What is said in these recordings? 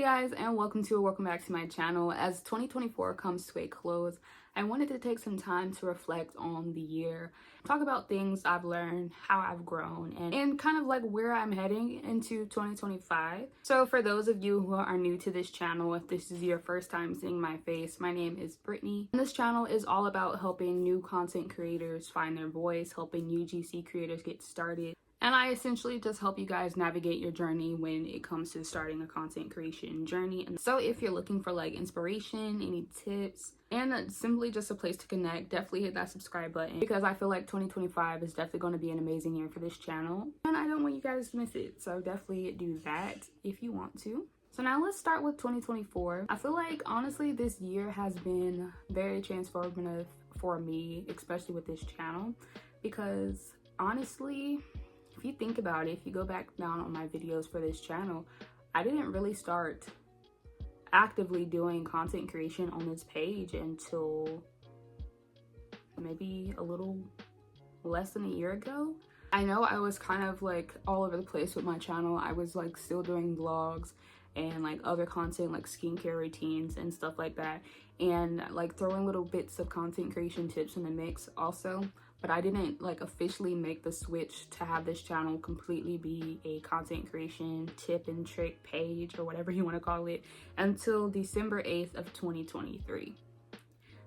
Hey guys, and welcome back to my channel. As 2024 comes to a close, I wanted to take some time to reflect on the year, talk about things I've learned, how I've grown, and kind of like where I'm heading into 2025. So for those of you who are new to this channel, if this is your first time seeing my face, my name is Brittany. And this channel is all about helping new content creators find their voice, helping UGC creators get started. And I essentially just help you guys navigate your journey when it comes to starting a content creation journey. And so if you're looking for like inspiration, any tips, and simply just a place to connect, definitely hit that subscribe button because I feel like 2025 is definitely going to be an amazing year for this channel. And I don't want you guys to miss it. So definitely do that if you want to. So now let's start with 2024. I feel like honestly this year has been very transformative for me, especially with this channel, because honestly, if you think about it, if you go back down on my videos for this channel, I didn't really start actively doing content creation on this page until maybe a little less than a year ago. I know I was kind of like all over the place with my channel. I was like still doing vlogs and like other content like skincare routines and stuff like that, and like throwing little bits of content creation tips in the mix also. But I didn't like officially make the switch to have this channel completely be a content creation tip and trick page or whatever you want to call it until December 8th of 2023.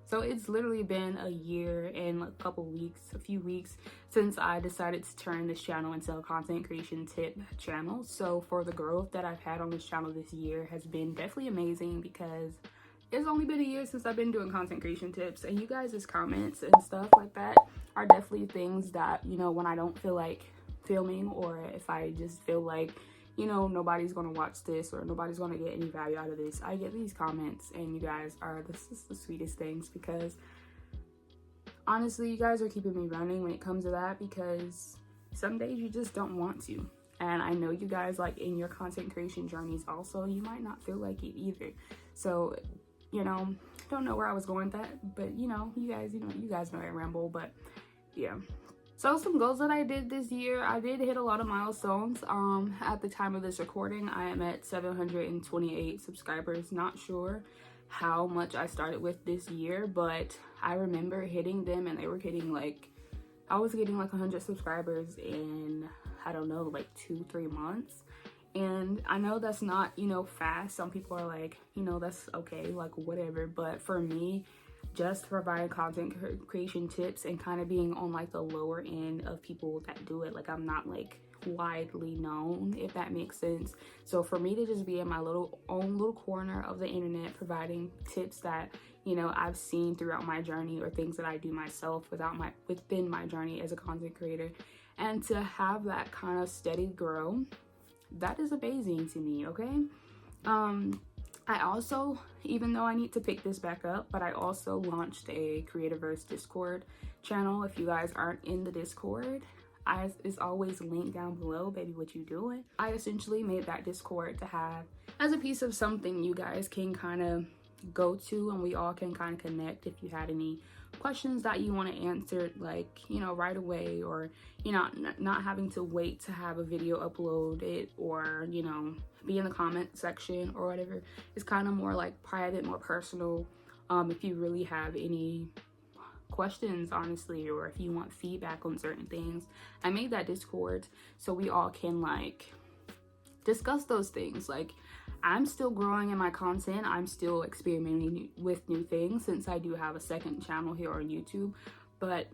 So it's literally been a year and a few weeks since I decided to turn this channel into a content creation tip channel. So for the growth that I've had on this channel this year has been definitely amazing, because it's only been a year since I've been doing content creation tips, and you guys' comments and stuff like that are definitely things that, you know, when I don't feel like filming, or if I just feel like, you know, nobody's gonna watch this or nobody's gonna get any value out of this, I get these comments, and you guys are the sweetest things, because honestly you guys are keeping me running when it comes to that, because some days you just don't want to. And I know you guys, like in your content creation journeys also, you might not feel like it either. So, you know, don't know where I was going with that, but you guys know I ramble. But yeah, so some goals that I did this year, I did hit a lot of milestones. At the time of this recording, I am at 728 subscribers. Not sure how much I started with this year, but I remember hitting them, and they were getting like, I was getting like 100 subscribers in, I don't know, like 2-3 months. And I know that's not, you know, fast. Some people are like, you know, that's okay, like whatever. But for me, just providing content creation tips and kind of being on like the lower end of people that do it, like I'm not like widely known, if that makes sense. So for me to just be in my own little corner of the internet providing tips that, you know, I've seen throughout my journey, or things that I do myself within my journey as a content creator, and to have that kind of steady grow, that is amazing to me. Okay, I also, even though I need to pick this back up, but I also launched a Creativerse Discord channel. If you guys aren't in the Discord, it's always linked down below. Baby, what you doing? I essentially made that Discord to have as a piece of something you guys can kind of go to, and we all can kind of connect if you had any questions that you want to answer, like, you know, right away, or, you know, not having to wait to have a video uploaded, or, you know, be in the comment section or whatever. It's kind of more like private, more personal. If you really have any questions, honestly, or if you want feedback on certain things, I made that Discord so we all can like discuss those things. Like, I'm still growing in my content. I'm still experimenting with new things, since I do have a second channel here on YouTube. But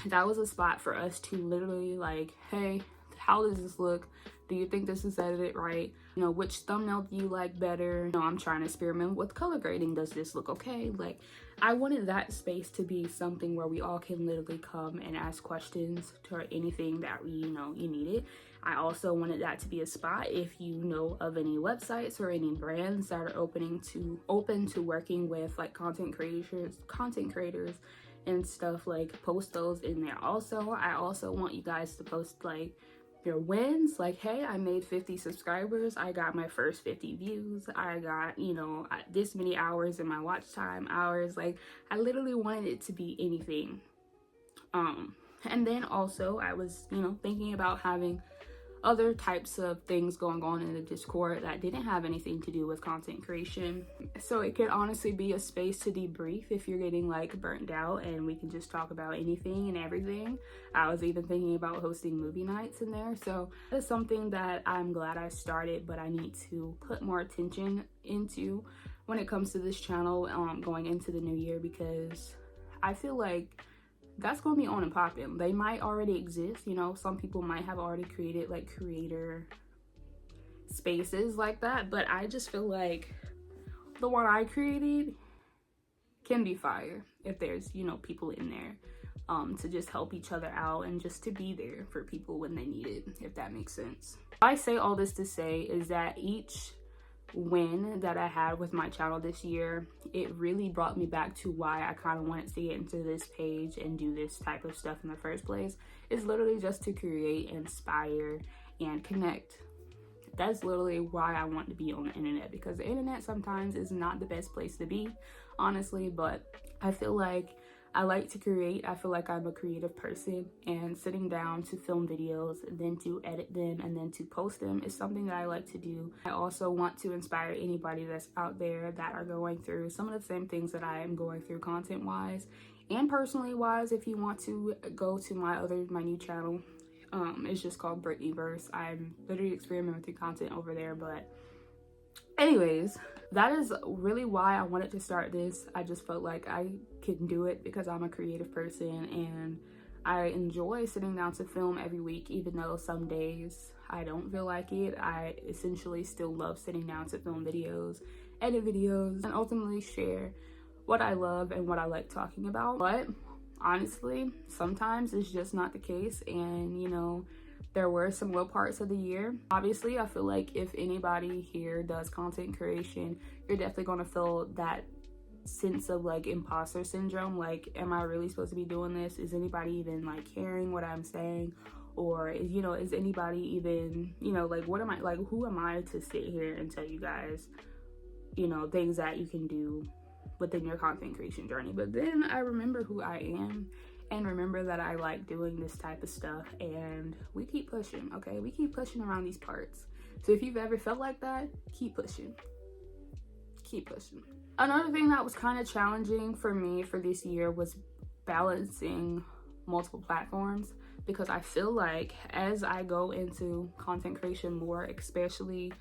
that was a spot for us to literally like, hey, how does this look? Do you think this is edited right? You know, which thumbnail do you like better? You know, I'm trying to experiment with color grading. Does this look okay? Like, I wanted that space to be something where we all can literally come and ask questions to anything that you know you needed. I also wanted that to be a spot, if you know of any websites or any brands that are open to working with like content creators and stuff, like post those in there. Also, I also want you guys to post like your wins, like, hey, I made 50 subscribers, I got my first 50 views, I got, you know, this many hours in my watch time hours. Like, I literally wanted it to be anything. And then also I was, you know, thinking about having other types of things going on in the Discord that didn't have anything to do with content creation. So it could honestly be a space to debrief if you're getting like burnt out, and we can just talk about anything and everything. I was even thinking about hosting movie nights in there. So that's something that I'm glad I started, but I need to put more attention into when it comes to this channel going into the new year, because I feel like that's gonna be on and popping. They might already exist, you know, some people might have already created like creator spaces like that, but I just feel like the one I created can be fire if there's, you know, people in there to just help each other out and just to be there for people when they need it, if that makes sense. I say all this to say is that each win that I had with my channel this year, it really brought me back to why I kind of wanted to get into this page and do this type of stuff in the first place. It's literally just to create, inspire, and connect. That's literally why I want to be on the internet, because the internet sometimes is not the best place to be, honestly, but I feel like I like to create. I feel like I'm a creative person, and sitting down to film videos, then to edit them, and then to post them is something that I like to do. I also want to inspire anybody that's out there that are going through some of the same things that I am going through content wise and personally wise. If you want to go to my new channel, it's just called Brittanyverse. I'm literally experimenting with content over there, but anyways, that is really why I wanted to start this. I just felt like I could do it because I'm a creative person, and I enjoy sitting down to film every week, even though some days I don't feel like it. I essentially still love sitting down to film videos, edit videos, and ultimately share what I love and what I like talking about. But honestly, sometimes it's just not the case, and you know, there were some low parts of the year. Obviously, I feel like if anybody here does content creation, you're definitely gonna feel that sense of like imposter syndrome. Like, am I really supposed to be doing this? Is anybody even like hearing what I'm saying? Or is, you know, is anybody even, you know, like, what am I, like, who am I to sit here and tell you guys, you know, things that you can do within your content creation journey? But then I remember who I am, and remember that I like doing this type of stuff, and we keep pushing, okay? We keep pushing around these parts. So if you've ever felt like that, keep pushing. Keep pushing. Another thing that was kind of challenging for me for this year was balancing multiple platforms, because I feel like as I go into content creation more, especially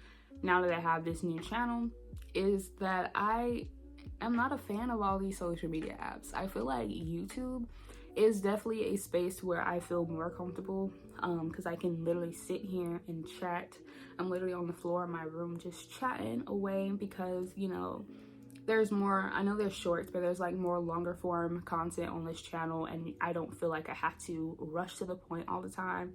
now that I have this new channel, is that I am not a fan of all these social media apps. I feel like YouTube is definitely a space where I feel more comfortable, because I can literally sit here and chat. I'm literally on the floor in my room just chatting away, because, you know, there's more, I know there's shorts, but there's like more longer form content on this channel, and I don't feel like I have to rush to the point all the time.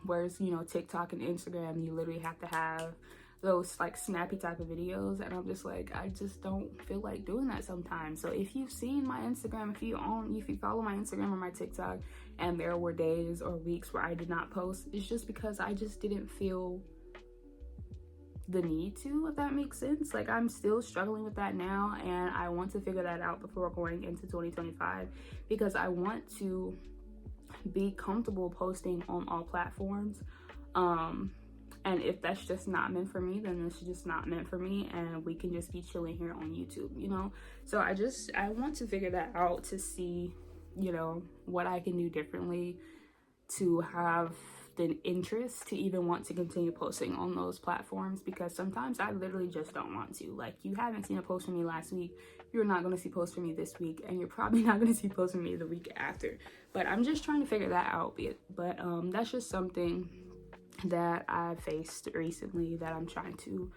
Whereas, you know, TikTok and Instagram, you literally have to have those like snappy type of videos, and I'm just like, I just don't feel like doing that sometimes. So if you've seen my Instagram, if you follow my Instagram or my TikTok, and there were days or weeks where I did not post, it's just because I just didn't feel the need to, if that makes sense. Like, I'm still struggling with that now, and I want to figure that out before going into 2025, because I want to be comfortable posting on all platforms. And if that's just not meant for me, then it's just not meant for me, and we can just be chilling here on YouTube, you know? So I want to figure that out to see, you know, what I can do differently to have the interest to even want to continue posting on those platforms, because sometimes I literally just don't want to. Like, you haven't seen a post from me last week, you're not going to see posts from me this week, and you're probably not going to see posts from me the week after. But I'm just trying to figure that out. But that's just something that I faced recently that I'm trying to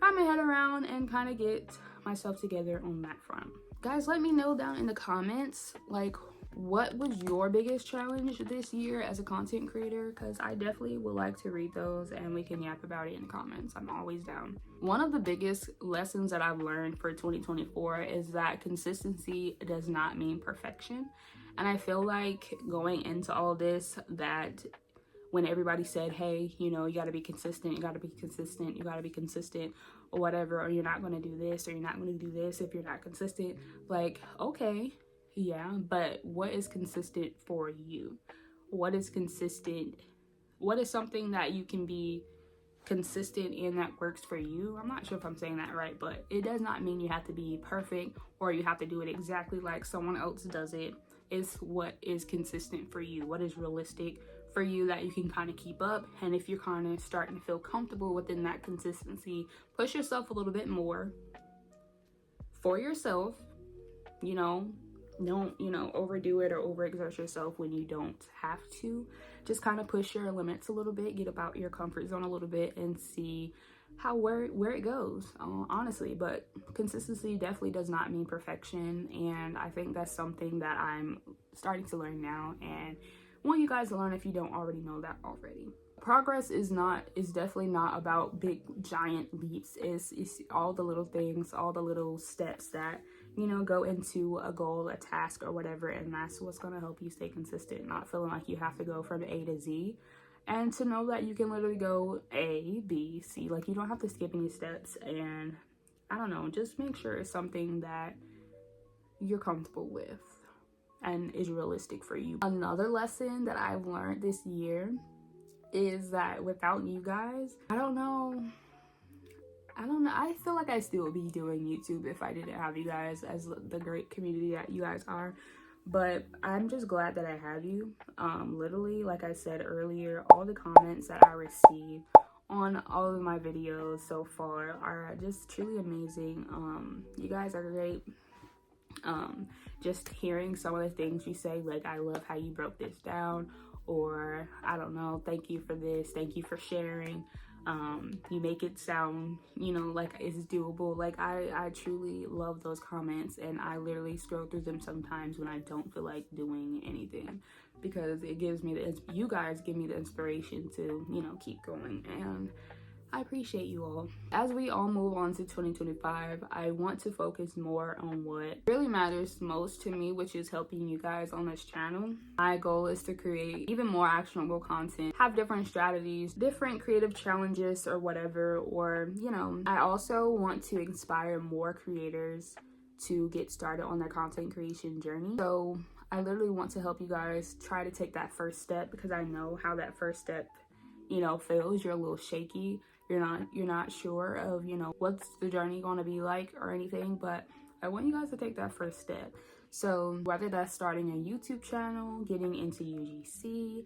wrap my head around and kind of get myself together on that front. Guys, let me know down in the comments, like, what was your biggest challenge this year as a content creator? Because I definitely would like to read those, and we can yap about it in the comments. I'm always down. One of the biggest lessons that I've learned for 2024 is that consistency does not mean perfection. And I feel like going into all this, that when everybody said, hey, you know, you got to be consistent, you got to be consistent, you got to be consistent, or whatever, or you're not going to do this, or you're not going to do this if you're not consistent. Like, okay, yeah, but what is consistent for you? What is consistent what is something that you can be consistent in that works for you? I'm not sure if I'm saying that right, but it does not mean you have to be perfect or you have to do it exactly like someone else does it. It's what is consistent for you, what is realistic for you that you can kind of keep up. And if you're kind of starting to feel comfortable within that consistency, push yourself a little bit more for yourself. You know, don't, you know, overdo it or overexert yourself when you don't have to. Just kind of push your limits a little bit, get about your comfort zone a little bit, and see where it goes, honestly. But consistency definitely does not mean perfection, and I think that's something that I'm starting to learn now, and want you guys to learn if you don't already know that already. Progress is definitely not about big giant leaps. It's all the little things, all the little steps that, you know, go into a goal, a task, or whatever, and that's what's going to help you stay consistent, not feeling like you have to go from A to Z, and to know that you can literally go A, B, C. Like, you don't have to skip any steps. And I don't know, just make sure it's something that you're comfortable with and is realistic for you. Another lesson that I've learned this year is that without you guys, I don't know, I feel like I still would be doing YouTube if I didn't have you guys as the great community that you guys are. But I'm just glad that I have you. Literally, like I said earlier, all the comments that I receive on all of my videos so far are just truly amazing. You guys are great. Just hearing some of the things you say, like, I love how you broke this down, or I don't know, thank you for this, thank you for sharing. You make it sound, you know, like it's doable. Like, I truly love those comments, and I literally scroll through them sometimes when I don't feel like doing anything, because it gives me you guys give me the inspiration to, you know, keep going. And I appreciate you all. As we all move on to 2025, I want to focus more on what really matters most to me, which is helping you guys on this channel. My goal is to create even more actionable content, have different strategies, different creative challenges or whatever, or, you know, I also want to inspire more creators to get started on their content creation journey. So I literally want to help you guys try to take that first step, because I know how that first step, you know, feels. You're a little shaky. You're not sure of, you know, what's the journey going to be like or anything, but I want you guys to take that first step. So whether that's starting a YouTube channel, getting into UGC,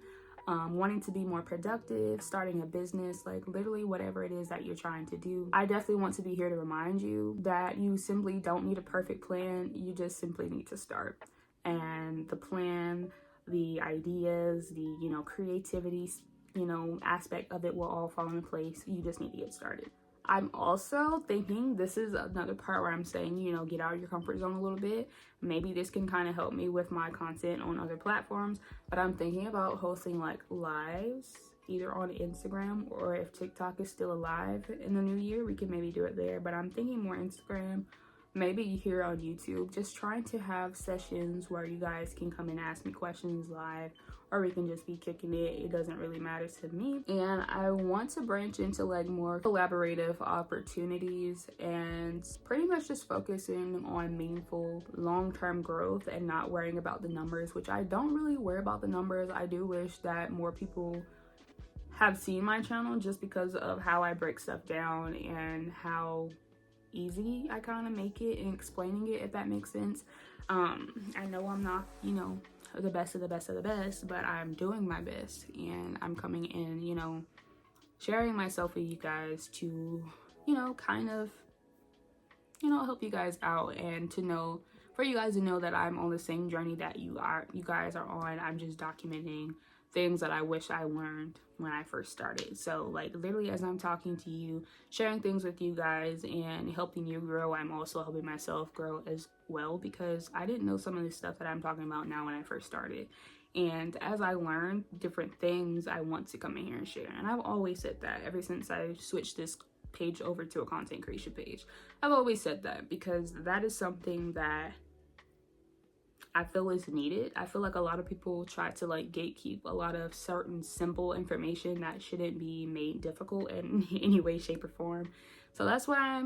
wanting to be more productive, starting a business, like literally whatever it is that you're trying to do, I definitely want to be here to remind you that you simply don't need a perfect plan. You just simply need to start. And the plan, the ideas, the, you know, creativity, you know, aspect of it will all fall into place. You just need to get started. I'm also thinking, this is another part where I'm saying, you know, get out of your comfort zone a little bit. Maybe this can kind of help me with my content on other platforms, but I'm thinking about hosting like lives, either on Instagram, or if TikTok is still alive in the new year, we can maybe do it there. But I'm thinking more Instagram, maybe here on YouTube, just trying to have sessions where you guys can come and ask me questions live, or we can just be kicking it. It doesn't really matter to me. And I want to branch into like more collaborative opportunities, and pretty much just focusing on meaningful long-term growth and not worrying about the numbers, which I don't really worry about the numbers. I do wish that more people have seen my channel, just because of how I break stuff down and how easy I kind of make it in explaining it, if that makes sense. I know I'm not, you know, the best of the best of the best, but I'm doing my best, and I'm coming in, you know, sharing myself with you guys to, you know, kind of, you know, help you guys out, and to know, for you guys to know that I'm on the same journey that you guys are on. I'm just documenting things that I wish I learned when I first started. So like literally, as I'm talking to you, sharing things with you guys and helping you grow, I'm also helping myself grow as well, because I didn't know some of the stuff that I'm talking about now when I first started. And as I learn different things, I want to come in here and share. And I've always said that ever since I switched this page over to a content creation page. I've always said that, because that is something that I feel is needed. I feel like a lot of people try to like gatekeep a lot of certain simple information that shouldn't be made difficult in any way, shape, or form. So that's why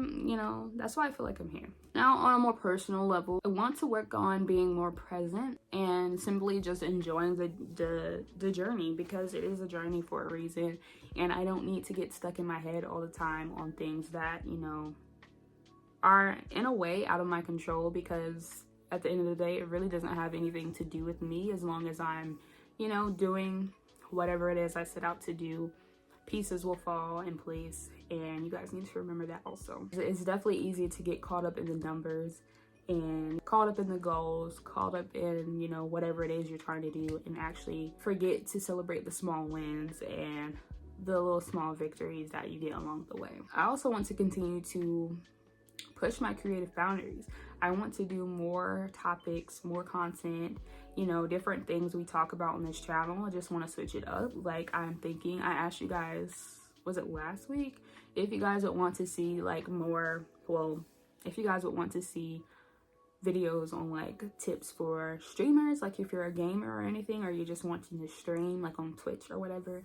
that's why I feel like I'm here. Now, on a more personal level, I want to work on being more present and simply just enjoying the journey, because it is a journey for a reason, and I don't need to get stuck in my head all the time on things that, are in a way out of my control, because at the end of the day, it really doesn't have anything to do with me as long as I'm, doing whatever it is I set out to do. Pieces will fall in place, and you guys need to remember that also. It's definitely easy to get caught up in the numbers and caught up in the goals, caught up in, whatever it is you're trying to do, and actually forget to celebrate the small wins and the little small victories that you get along the way. I also want to continue to push my creative boundaries. I want to do more topics, more content, different things we talk about on this channel. I just want to switch it up. Like, I asked you guys, was it last week, if you guys would want to see if you guys would want to see videos on like tips for streamers, like if you're a gamer or anything, or you're just wanting to stream like on Twitch or whatever,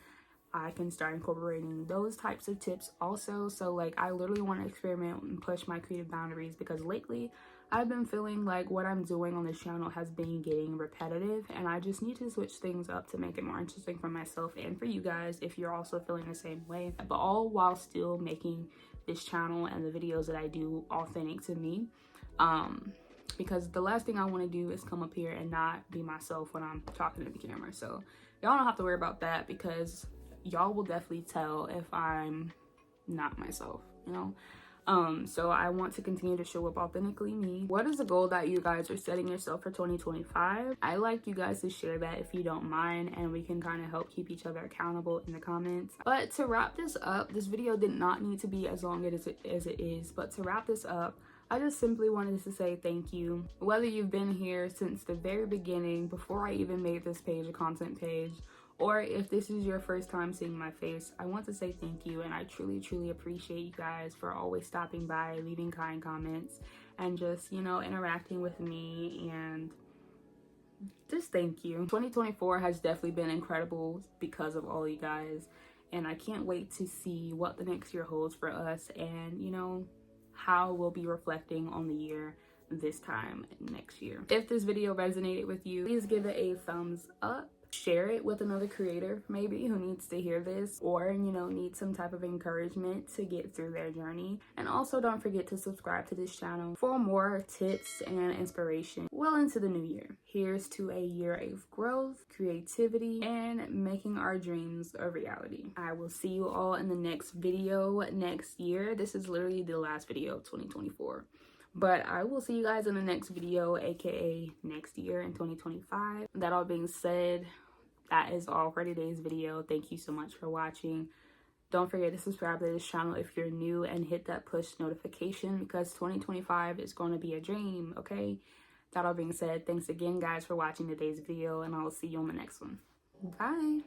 I can start incorporating those types of tips also. So like, I literally want to experiment and push my creative boundaries, because lately I've been feeling like what I'm doing on this channel has been getting repetitive, and I just need to switch things up to make it more interesting for myself and for you guys if you're also feeling the same way, but all while still making this channel and the videos that I do authentic to me. Because the last thing I want to do is come up here and not be myself when I'm talking to the camera. So y'all don't have to worry about that, because y'all will definitely tell if I'm not myself, so I want to continue to show up authentically me. What is the goal that you guys are setting yourself for 2025? I like you guys to share that if you don't mind, and we can kind of help keep each other accountable in the comments. But to wrap this up, this video did not need to be as long as it is, but to wrap this up, I just simply wanted to say thank you. Whether you've been here since the very beginning, before I even made this page a content page, or if this is your first time seeing my face, I want to say thank you, and I truly appreciate you guys for always stopping by, leaving kind comments, and just, interacting with me, and just thank you. 2024 has definitely been incredible because of all you guys, and I can't wait to see what the next year holds for us, and, how we'll be reflecting on the year this time next year. If this video resonated with you, please give it a thumbs up. Share it with another creator maybe who needs to hear this, or needs some type of encouragement to get through their journey. And also, don't forget to subscribe to this channel for more tips and inspiration well into the new year. Here's to a year of growth, creativity, and making our dreams a reality. I will see you all in the next video next year. This is literally the last video of 2024. But I will see you guys in the next video, aka next year in 2025. That all being said, that is all for today's video. Thank you so much for watching. Don't forget to subscribe to this channel if you're new, and hit that push notification, because 2025 is going to be a dream, okay? That all being said, thanks again guys for watching today's video, and I will see you on the next one. Bye.